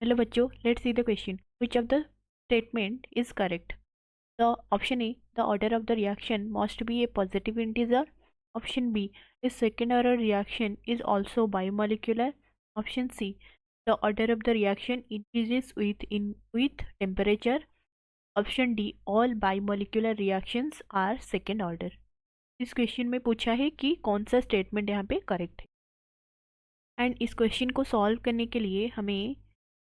Hello बच्चों, let's see the question. Which of the statement is correct? The option A, the order of the reaction must be a positive integer. Option B, a second order reaction is also biomolecular. Option C, the order of the reaction increases with temperature. Option D, all biomolecular reactions are second order. इस question में पूछा है कि कौन सा statement यहाँ पे correct है। एंड इस क्वेश्चन को सॉल्व करने के लिए हमें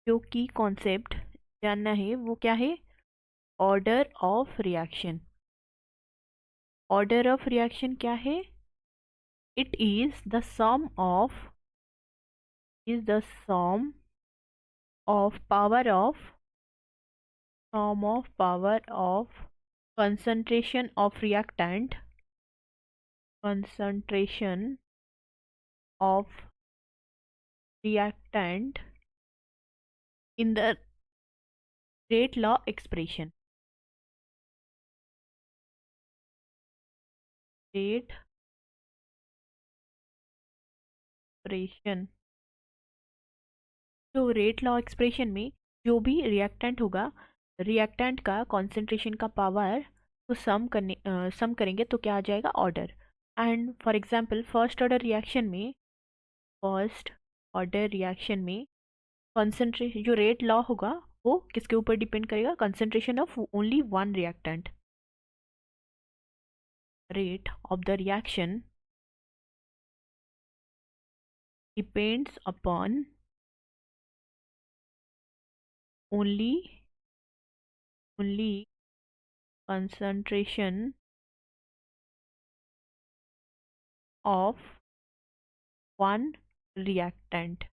जो की कॉन्सेप्ट जानना है वो क्या है? Order of reaction. Order of reaction क्या है? It is the sum of power of concentration of reactant in the rate law expression. तो रेट लॉ एक्सप्रेशन में जो भी रिएक्टेंट होगा, रिएक्टेंट का कॉन्सेंट्रेशन का पावर को सम करेंगे तो क्या आ जाएगा? Order. And for example first order reaction में कॉन्सेंट्रेशन जो रेट लॉ होगा वो किसके ऊपर डिपेंड करेगा? Concentration of only one reactant. Rate of the reaction depends upon only concentration of one reactant।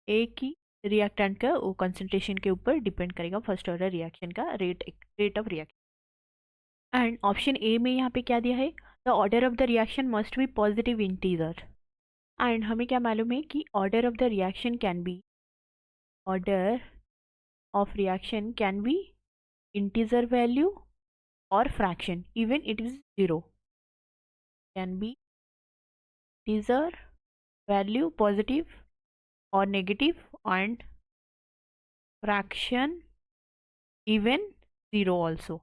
एक ही रिएक्टेंट का वो कंसंट्रेशन के ऊपर डिपेंड करेगा फर्स्ट ऑर्डर रिएक्शन का rate of reaction. And option A में यहाँ पे क्या दिया है? The order of the reaction must be positive integer. And हमें क्या मालूम है कि order of the reaction can be integer value or fraction, even it is 0, can be integer value positive or negative and fraction even 0 also।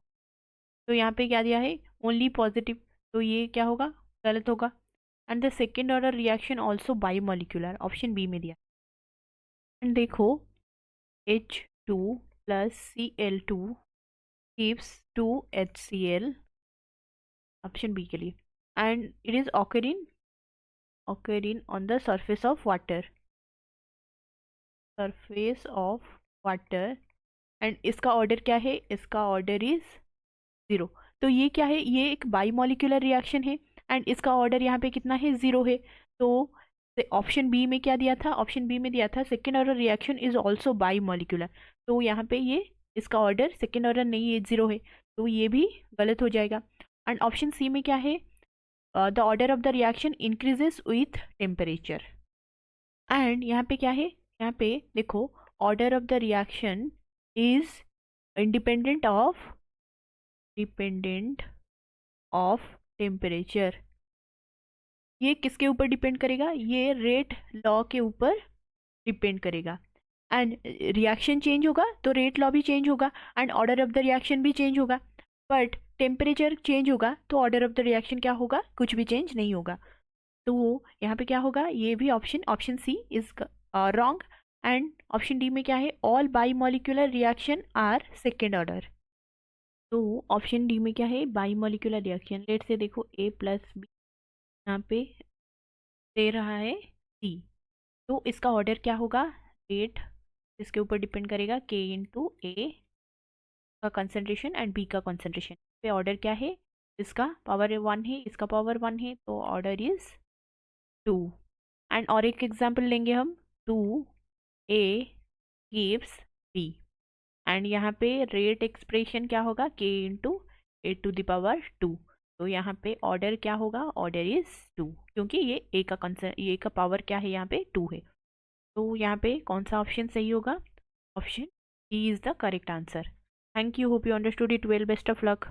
तो यहाँ पे क्या दिया है? ओनली पॉजिटिव, तो ये क्या होगा? गलत होगा। And the second order reaction also bimolecular, option B में दिया। एंड देखो H2 plus Cl2 gives 2 HCl, option B के लिए। And it is occurring on the surface of water and इसका ऑर्डर क्या है? इसका ऑर्डर इज 0। तो ये क्या है? ये एक बायोमोलिकुलर रिएक्शन है एंड इसका ऑर्डर यहाँ पे कितना है? 0 है। तो ऑप्शन बी में क्या दिया था? ऑप्शन बी में दिया था second order reaction is also biomolecular. तो यहाँ पे ये इसका ऑर्डर सेकेंड ऑर्डर नहीं है, 0 है, तो ये भी गलत हो जाएगा। एंड ऑप्शन सी में क्या है? The order of the reaction increases with temperature. And यहाँ पे क्या है? यहाँ पे देखो order of the reaction is independent of temperature. ये किसके ऊपर डिपेंड करेगा? ये रेट लॉ के ऊपर डिपेंड करेगा। एंड रिएक्शन चेंज होगा तो रेट लॉ भी चेंज होगा and order of the reaction भी चेंज होगा। बट टेम्परेचर चेंज होगा तो ऑर्डर ऑफ द रिएक्शन क्या होगा? कुछ भी चेंज नहीं होगा। तो यहाँ पे क्या होगा? ये भी option C is wrong. And option D में क्या है? All bimolecular reaction are second order. तो ऑप्शन डी में क्या है? Biomolecular reaction. लेट से देखो A प्लस बी यहाँ पे दे रहा है C, तो इसका ऑर्डर क्या होगा? रेट इसके ऊपर डिपेंड करेगा K इंटू A का कंसंट्रेशन एंड B का कंसंट्रेशन पे। ऑर्डर क्या है? इसका पावर 1 है, इसका पावर 1 है, तो ऑर्डर इज 2। एंड और एक एग्जांपल लेंगे हम, 2A गिव्स B एंड यहाँ पे रेट एक्सप्रेशन क्या होगा? K into A to the power 2। तो यहाँ पे ऑर्डर क्या होगा? ऑर्डर इज 2, क्योंकि ये A का पावर क्या है? यहाँ पे 2 है। तो यहाँ पे कौन सा ऑप्शन सही होगा? Option D is the correct answer. Thank you, hope you understood it well, best of luck.